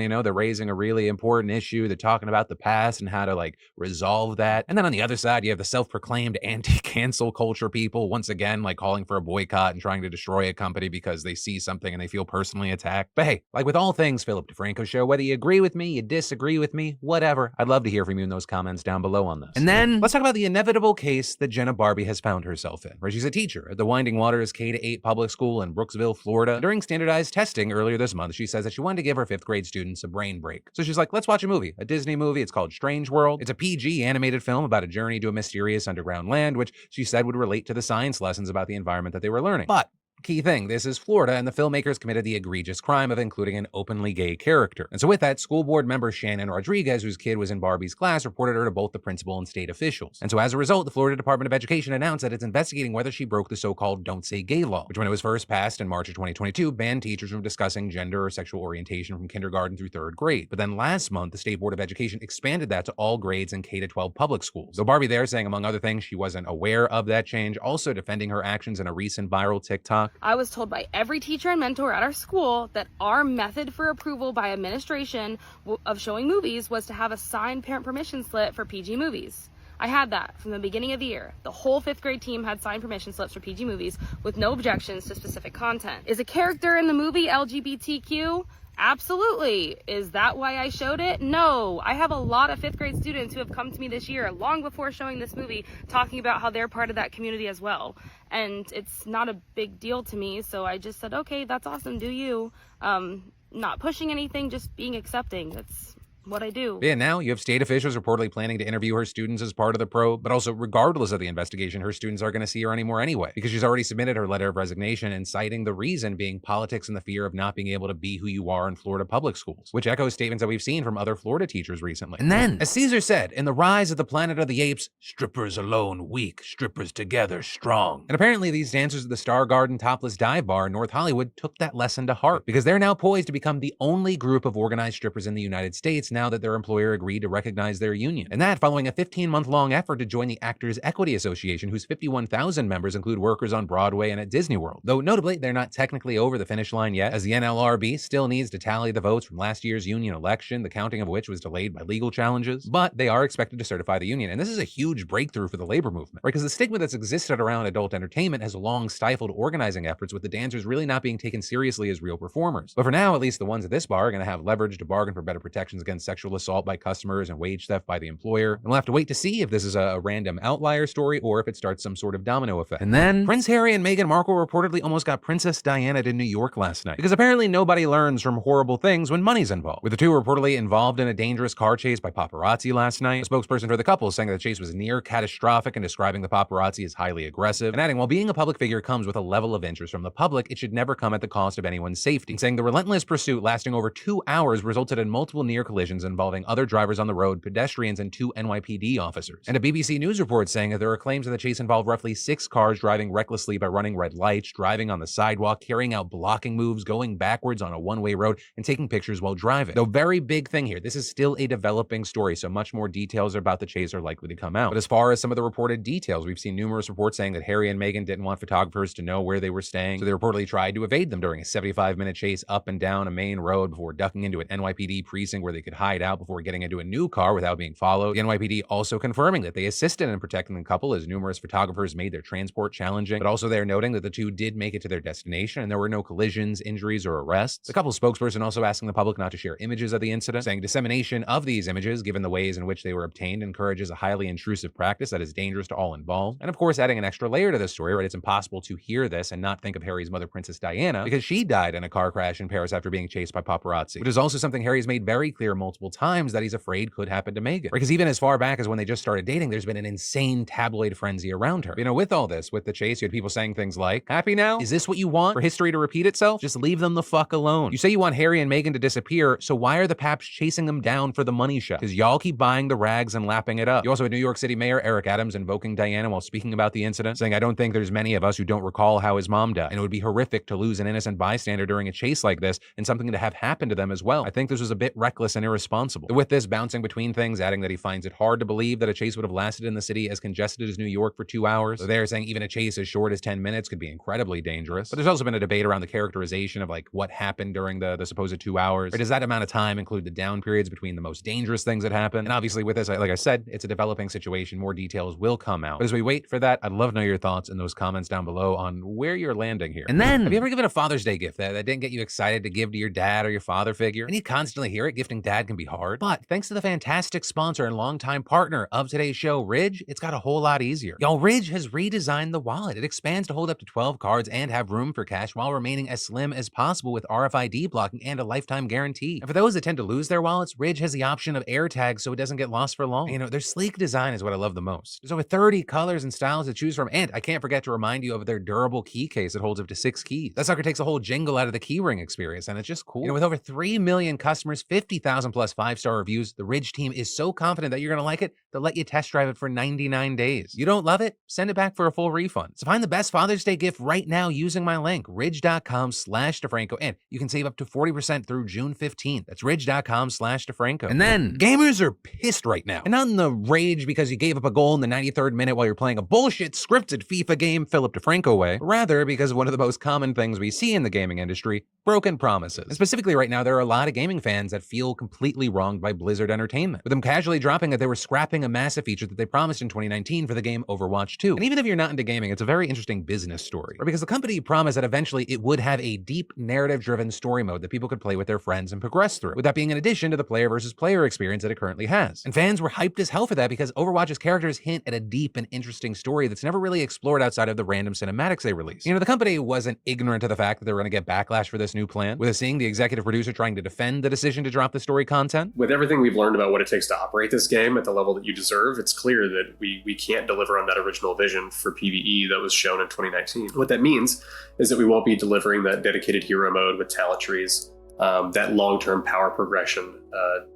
you know, they're raising a really important issue. They're talking about the past and how to like resolve that. And then on the other side, you have the self-proclaimed anti-cancel culture people, once again, like calling for a boycott and trying to destroy a company because they see something and they feel personally attacked. But hey, like with all things Philip DeFranco Show, whether you agree with me, you disagree with me, whatever, I'd love to hear from you in those comments down below on this. And then let's talk about the inevitable case that Jenna Barbie has found herself in, where she's a teacher at the Winding Waters K-8 public school in Brooksville, Florida. During standardized testing earlier this month, she says that she wanted to give her 5th grade students a brain break. So she's like, let's watch a movie, a Disney movie. It's called Strange World. It's a PG animated film about a journey to a mysterious underground land, which she said would relate to the science lessons about the environment that they were learning. But key thing, this is Florida, and the filmmakers committed the egregious crime of including an openly gay character. And so with that, school board member Shannon Rodriguez, whose kid was in Barbie's class, reported her to both the principal and state officials. And so as a result, the Florida Department of Education announced that it's investigating whether she broke the so-called Don't Say Gay law, which when it was first passed in March of 2022, banned teachers from discussing gender or sexual orientation from kindergarten through 3rd grade. But then last month, the State Board of Education expanded that to all grades in K-12 public schools. So Barbie there saying, among other things, she wasn't aware of that change, also defending her actions in a recent viral TikTok. I was told by every teacher and mentor at our school that our method for approval by administration of showing movies was to have a signed parent permission slip for PG movies. I had that from the beginning of the year. The whole 5th grade team had signed permission slips for PG movies with no objections to specific content. Is a character in the movie LGBTQ? Absolutely. Is that why I showed it? No. I have a lot of 5th grade students who have come to me this year, long before showing this movie, talking about how they're part of that community as well. And it's not a big deal to me, so I just said, okay, that's awesome, do you. Not pushing anything, just being accepting. That's what I do. Yeah, now you have state officials reportedly planning to interview her students as part of the probe, but also regardless of the investigation, her students aren't going to see her anymore anyway, because she's already submitted her letter of resignation and citing the reason being politics and the fear of not being able to be who you are in Florida public schools, which echoes statements that we've seen from other Florida teachers recently. And then, as Caesar said, in The Rise of the Planet of the Apes, strippers alone weak, strippers together strong. And apparently these dancers at the Star Garden Topless Dive Bar in North Hollywood took that lesson to heart, because they're now poised to become the only group of organized strippers in the United States now that their employer agreed to recognize their union. And that following a 15-month-long effort to join the Actors Equity Association, whose 51,000 members include workers on Broadway and at Disney World. Though notably, they're not technically over the finish line yet, as the NLRB still needs to tally the votes from last year's union election, the counting of which was delayed by legal challenges. But they are expected to certify the union, and this is a huge breakthrough for the labor movement, right? Because the stigma that's existed around adult entertainment has long stifled organizing efforts, with the dancers really not being taken seriously as real performers. But for now, at least the ones at this bar are going to have leverage to bargain for better protections against sexual assault by customers and wage theft by the employer. And we'll have to wait to see if this is a random outlier story or if it starts some sort of domino effect. And then Prince Harry and Meghan Markle reportedly almost got Princess Diana to New York last night, because apparently nobody learns from horrible things when money's involved, with the two reportedly involved in a dangerous car chase by paparazzi last night. A spokesperson for the couple saying that the chase was near catastrophic and describing the paparazzi as highly aggressive, and adding, while being a public figure comes with a level of interest from the public, it should never come at the cost of anyone's safety, and saying the relentless pursuit lasting over 2 hours resulted in multiple near collisions involving other drivers on the road, pedestrians, and 2 NYPD officers. And a BBC News report saying that there are claims that the chase involved roughly 6 cars driving recklessly by running red lights, driving on the sidewalk, carrying out blocking moves, going backwards on a one-way road, and taking pictures while driving. Though very big thing here, this is still a developing story, so much more details about the chase are likely to come out. But as far as some of the reported details, we've seen numerous reports saying that Harry and Meghan didn't want photographers to know where they were staying, so they reportedly tried to evade them during a 75-minute chase up and down a main road before ducking into an NYPD precinct where they could hide out before getting into a new car without being followed. The NYPD also confirming that they assisted in protecting the couple as numerous photographers made their transport challenging, but also they're noting that the two did make it to their destination and there were no collisions, injuries, or arrests. The couple's spokesperson also asking the public not to share images of the incident, saying dissemination of these images, given the ways in which they were obtained, encourages a highly intrusive practice that is dangerous to all involved. And of course, adding an extra layer to this story, right? It's impossible to hear this and not think of Harry's mother, Princess Diana, because she died in a car crash in Paris after being chased by paparazzi, which is also something Harry's made very clear multiple times that he's afraid could happen to Meghan. Because even as far back as when they just started dating, there's been an insane tabloid frenzy around her. You know, with all this, with the chase, you had people saying things like, happy now? Is this what you want? For history to repeat itself? Just leave them the fuck alone. You say you want Harry and Meghan to disappear, so why are the paps chasing them down for the money shot? Because y'all keep buying the rags and lapping it up. You also had New York City Mayor Eric Adams invoking Diana while speaking about the incident, saying, I don't think there's many of us who don't recall how his mom died, and it would be horrific to lose an innocent bystander during a chase like this and something to have happened to them as well. I think this was a bit reckless and irresponsible. irresponsible. With this bouncing between things, adding that he finds it hard to believe that a chase would have lasted in the city as congested as New York for 2 hours. So they're saying even a chase as short as 10 minutes could be incredibly dangerous. But there's also been a debate around the characterization of like what happened during the supposed 2 hours. Or does that amount of time include the down periods between the most dangerous things that happen? And obviously with this, like I said, it's a developing situation. More details will come out. But as we wait for that, I'd love to know your thoughts in those comments down below on where you're landing here. And then, have you ever given a Father's Day gift that didn't get you excited to give to your dad or your father figure? And you constantly hear it, gifting dad can be hard. But thanks to the fantastic sponsor and longtime partner of today's show, Ridge, it's got a whole lot easier. Y'all, Ridge has redesigned the wallet. It expands to hold up to 12 cards and have room for cash while remaining as slim as possible with RFID blocking and a lifetime guarantee. And for those that tend to lose their wallets, Ridge has the option of AirTags so it doesn't get lost for long. You know, their sleek design is what I love the most. There's over 30 colors and styles to choose from, and I can't forget to remind you of their durable key case that holds up to 6 keys. That sucker takes a whole jingle out of the keyring experience, and it's just cool. You know, with over 3 million customers, 50,000 plus 5-star reviews, the Ridge team is so confident that you're gonna like it, they'll let you test drive it for 99 days. You don't love it? Send it back for a full refund. So find the best Father's Day gift right now using my link, ridge.com/DeFranco, and you can save up to 40% through June 15th. That's ridge.com/DeFranco. And then, gamers are pissed right now. And not in the rage because you gave up a goal in the 93rd minute while you're playing a bullshit scripted FIFA game Philip DeFranco way, rather because of one of the most common things we see in the gaming industry, broken promises. And specifically right now, there are a lot of gaming fans that feel completely wronged by Blizzard Entertainment, with them casually dropping that they were scrapping a massive feature that they promised in 2019 for the game Overwatch 2. And even if you're not into gaming, it's a very interesting business story, because the company promised that eventually it would have a deep narrative-driven story mode that people could play with their friends and progress through, with that being in addition to the player versus player experience that it currently has. And fans were hyped as hell for that because Overwatch's characters hint at a deep and interesting story that's never really explored outside of the random cinematics they release. You know, the company wasn't ignorant of the fact that they were going to get backlash for this new plan, with us seeing the executive producer trying to defend the decision to drop the story content. With everything we've learned about what it takes to operate this game at the level that you deserve, it's clear that we can't deliver on that original vision for PvE that was shown in 2019. What that means is that we won't be delivering that dedicated hero mode with talent trees, that long-term power progression.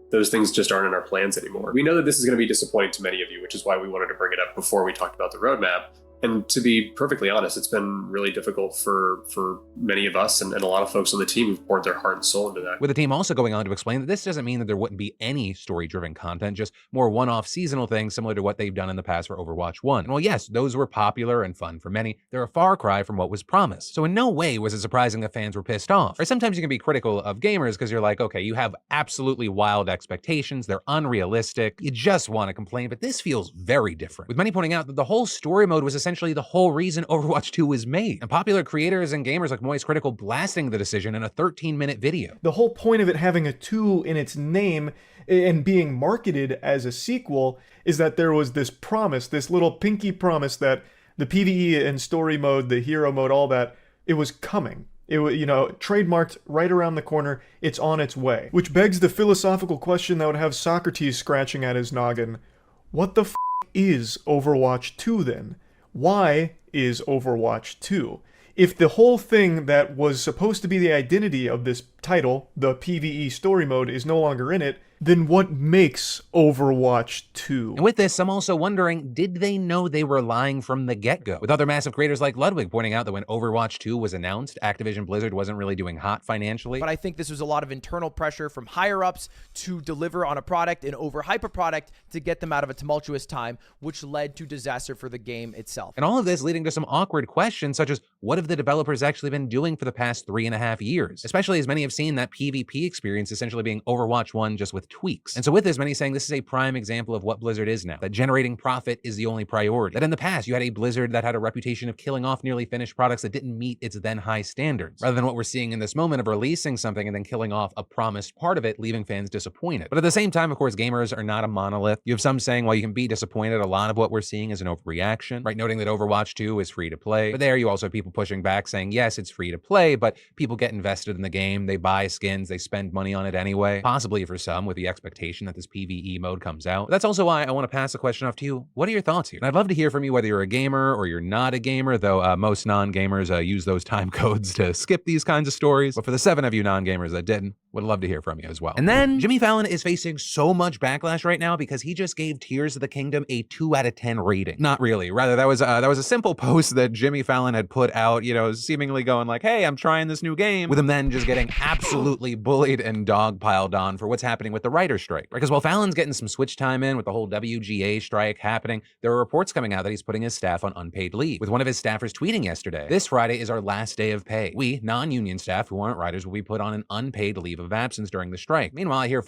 Those things just aren't in our plans anymore. We know that this is going to be disappointing to many of you, which is why we wanted to bring it up before we talked about the roadmap. And to be perfectly honest, it's been really difficult for many of us and a lot of folks on the team who've poured their heart and soul into that. With the team also going on to explain that this doesn't mean that there wouldn't be any story-driven content, just more one-off seasonal things similar to what they've done in the past for Overwatch 1. And while yes, those were popular and fun for many, they're a far cry from what was promised. So in no way was it surprising that fans were pissed off. Or sometimes you can be critical of gamers because you're like, okay, you have absolutely wild expectations, they're unrealistic, you just want to complain, but this feels very different. With many pointing out that the whole story mode was essentially the whole reason Overwatch 2 was made, and popular creators and gamers like Moist Critical blasting the decision in a 13-minute video. The whole point of it having a 2 in its name and being marketed as a sequel is that there was this promise, this little pinky promise that the PvE and story mode, the hero mode, all that, it was coming. It was, you know, trademarked right around the corner, it's on its way. Which begs the philosophical question that would have Socrates scratching at his noggin. What the f*** is Overwatch 2 then? Why is Overwatch 2? If the whole thing that was supposed to be the identity of this title, the PvE story mode, is no longer in it, then what makes Overwatch 2? And with this, I'm also wondering, did they know they were lying from the get-go? With other massive creators like Ludwig pointing out that when Overwatch 2 was announced, Activision Blizzard wasn't really doing hot financially. But I think this was a lot of internal pressure from higher-ups to deliver on a product and overhype a product to get them out of a tumultuous time, which led to disaster for the game itself. And all of this leading to some awkward questions, such as, what have the developers actually been doing for the past 3.5 years? Especially as many have seen that PvP experience essentially being Overwatch 1 just with tweaks. And so with this, many saying this is a prime example of what Blizzard is now, that generating profit is the only priority. That in the past, you had a Blizzard that had a reputation of killing off nearly finished products that didn't meet its then high standards, rather than what we're seeing in this moment of releasing something and then killing off a promised part of it, leaving fans disappointed. But at the same time, of course, gamers are not a monolith. You have some saying, while you can be disappointed, a lot of what we're seeing is an overreaction, right? Noting that Overwatch 2 is free to play. But there you also have people pushing back saying, yes, it's free to play, but people get invested in the game, they buy skins, they spend money on it anyway, possibly for some with the expectation that this PvE mode comes out. But that's also why I want to pass the question off to you. What are your thoughts here? And I'd love to hear from you whether you're a gamer or you're not a gamer, though most non-gamers use those time codes to skip these kinds of stories. But for the 7 of you non-gamers that didn't, Would love to hear from you as well. And then Jimmy Fallon is facing so much backlash right now because he just gave Tears of the Kingdom a 2 out of 10 rating. Not really. Rather, that was a simple post that Jimmy Fallon had put out, you know, seemingly going like, hey, I'm trying this new game, with him then just getting absolutely bullied and dogpiled on for what's happening with the writer's strike. Because while Fallon's getting some switch time in with the whole WGA strike happening, there are reports coming out that he's putting his staff on unpaid leave, with one of his staffers tweeting yesterday, "This Friday is our last day of pay. We, non-union staff who aren't writers, will be put on an unpaid leave of absence during the strike." Meanwhile, I hear folks